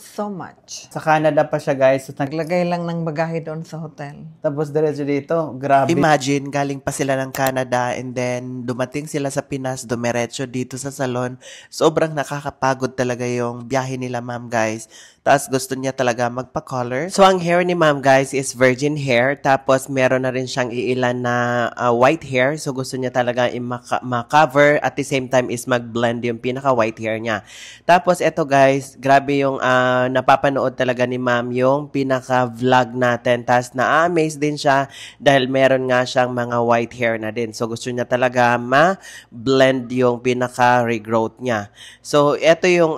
So much. Sa Canada pa siya, guys. So, Naglagay lang ng bagahe doon sa hotel. tapos diretso dito. Grabe. Imagine, galing pa sila ng Canada and then dumating sila sa Pinas, dumiretso dito sa salon. Sobrang nakakapagod talaga yung biyahe nila, ma'am, guys. Tapos gusto niya talaga magpa-color. So, ang hair ni ma'am, guys, is virgin hair. Tapos, meron na rin siyang iilan na white hair. So, gusto niya talaga ma-cover. At the same time is mag-blend yung pinaka-white hair niya. Tapos, eto guys, grabe yung napapanood talaga ni ma'am yung pinaka-vlog natin. Tapos, na-amaze din siya dahil meron nga siyang mga white hair na din. So, gusto niya talaga ma-blend yung pinaka-regrowth niya. So, eto yung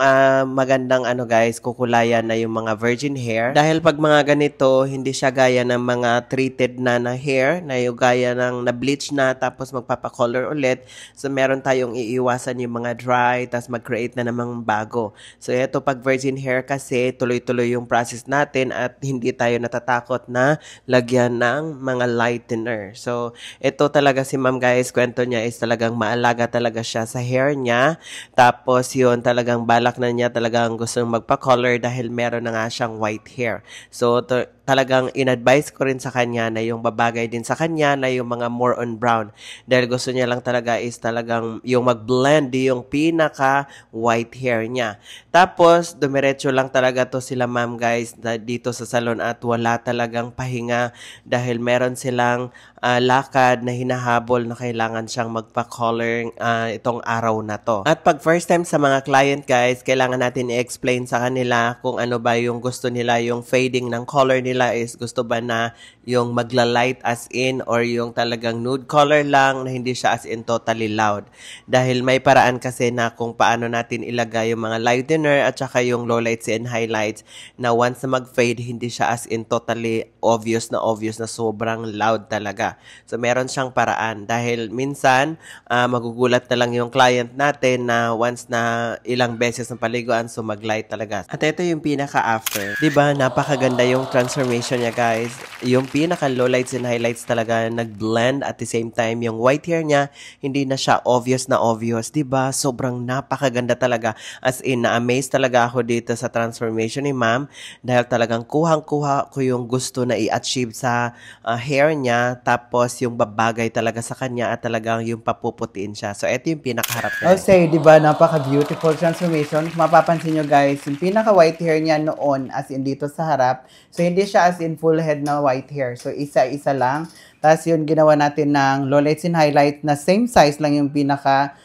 magandang guys, kukulayan na yung mga virgin hair. Dahil pag mga ganito, hindi siya gaya ng mga treated na hair, na yung gaya ng na-bleach na tapos magpapacolor ulit. So, meron tayong iiwasan yung mga dry, tapos mag-create na namang bago. So, eto pag virgin hair kasi, tuloy-tuloy yung process natin at hindi tayo natatakot na lagyan ng mga lightener. So, ito talaga si ma'am guys, kwento niya is talagang maalaga talaga siya sa hair niya. Tapos, yun, talagang balak na niya talagang gusto magpa-color dahil meron na nga siyang white hair. So, talagang in-advise ko rin sa kanya na yung babagay din sa kanya na yung mga more on brown. Dahil gusto niya lang talaga is talagang yung mag-blend yung pinaka-white hair niya. Tapos, dumiretso lang talaga to sila ma'am guys dito sa salon at wala talagang pahinga dahil meron silang lakad na hinahabol na kailangan siyang magpa-color itong araw na to. At pag first time sa mga client guys, kailangan natin i-explain sa kanila kung ano ba yung gusto nila, yung fading ng color nila is gusto ba na yung magla-light as in or yung talagang nude color lang na hindi siya as in totally loud. Dahil may paraan kasi na kung paano natin ilagay yung mga lightener at saka yung lowlights and highlights na once na mag-fade, hindi siya as in totally obvious na sobrang loud talaga. So, meron siyang paraan dahil minsan, magugulat na lang yung client natin na once na ilang beses ng paliguan, so mag-light talaga. At ito yung pinaka-after. Diba, napakaganda yung transformation niya guys. Yung pinaka-lowlights and highlights talaga nag-blend at the same time, yung white hair niya, hindi na siya obvious na obvious. Diba, sobrang napakaganda talaga. As in, na-amaze talaga ako dito sa transformation ni ma'am dahil talagang kuhang-kuha ko yung gusto na i-achieve sa hair niya. Tapos, yung babagay talaga sa kanya at talagang yung papuputiin siya. So, ito yung pinakaharap niya. I'll say, di ba, napaka-beautiful transformation. Kung mapapansin nyo guys, yung pinaka-white hair niya noon, as in dito sa harap. So, hindi siya as in full head na white hair. So, isa-isa lang. Tapos, yun, ginawa natin ng lowlights and highlights na same size lang yung pinaka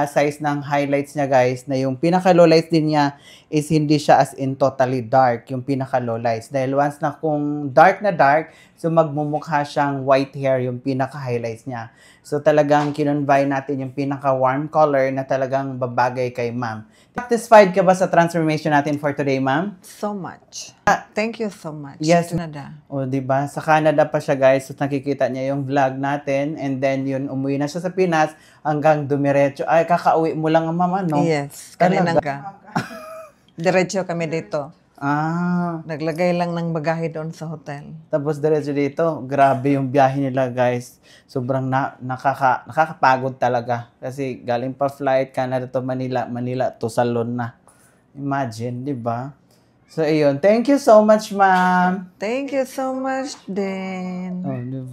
size ng highlights niya guys, na yung pinaka-lowlights din niya is hindi siya as in totally dark, yung pinaka-lowlights. Dahil once na kung dark na dark, so magmumukha siyang white hair yung pinaka-highlights niya. So talagang kinonvey natin yung pinaka-warm color na talagang babagay kay ma'am. Satisfied ka ba sa transformation natin for today, ma'am? So much. Thank you so much. Yes. Canada. O, diba? Sa Canada pa siya, guys. So, nakikita niya yung vlog natin. And then, yun, umuwi na siya sa Pinas hanggang dumiretso. Ay, kakauwi mo lang, mama, no? Yes. Kanina ka. Diretso kami dito. Naglagay lang ng bagahe doon sa hotel. Tapos diretso dito. Grabe yung biyahe nila, guys. Sobrang nakakapagod talaga. Kasi galing pa flight, Canada to Manila, Manila to Salon na. Imagine, di ba? So, ayun. Thank you so much, ma'am. Thank you so much din. Oh, diba?